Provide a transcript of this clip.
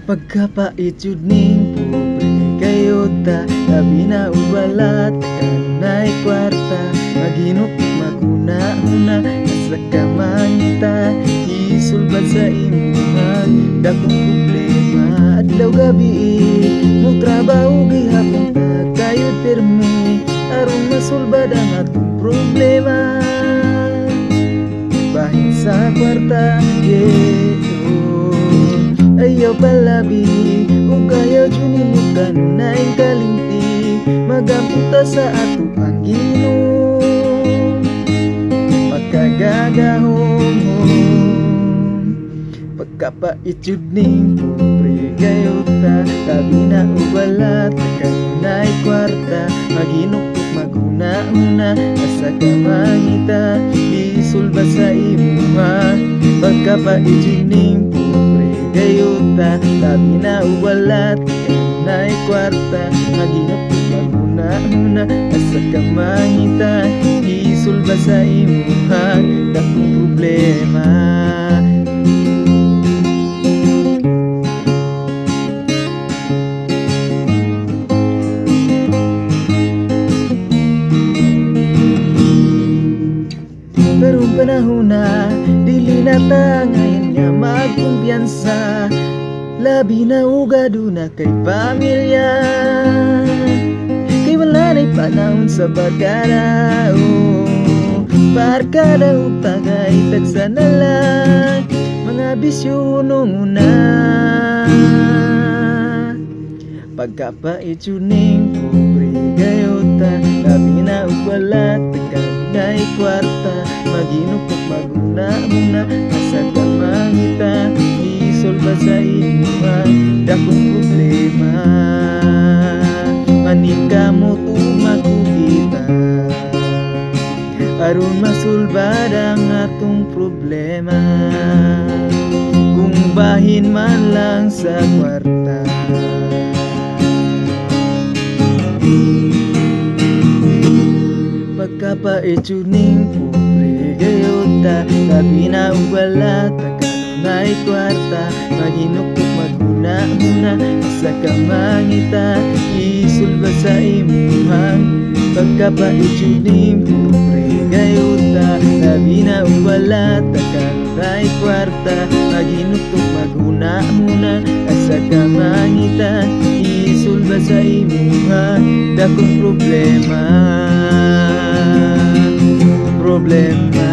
Pagkapait yun ning pobre kayo ta, labi na ubalat kanay kwarta, maghinupit maguna-una asa ka mangita, isulbad sa imuhan dakong problema. Adlaw gabi mo trabaho gihapon ta kayo pirmi, aron masulbad ang atong problema. Bahin sa kwarta, ayaw palabi ug ayaw juninyo kanunay kalimti, magapunta sa ato ang Ginoo pagkagagahom. Pagkapait yun ning pobre kayo ta, labi na ubalat kanunay kwarta, maghinukot maguna-una asa ka mangita, isulba sa imuha. Pagkapait yun ning pobre kayo ta, labi na ubalat kanunay kwarta, maghinukot maguna-una asa ka mangita, isulba sa imuha dakong problema. Karong panahon na dili na ta ngayon nga magkumpiyansa, labi na ugado na kay pamilya, kay wala na'y panahon sa barkada. Barkada ug tagay tagsa na lang, mga bisyo nung una. Pagkapait yun ning pobre kayo ta, labi na ubalat kanunay kwarta, maghinukot maguna-una asa ka mangita, isolba sa imuha dakong problema. Manika mo tumagugita aron masulbad ang atong problema, kung bahin man lang sa kwarta. Pagkapait yun ning pobre kayo ta, labi na ubalat kanunay kwarta, maghinukot maguna-una asa ka mangita, isulba sa imuhang. Pagkapait yun ning pobre kayo ta, labi na ubalat kanunay kwarta, maghinukot maguna-una asa ka mangita, isulba sa imuhang dakong problema. Problema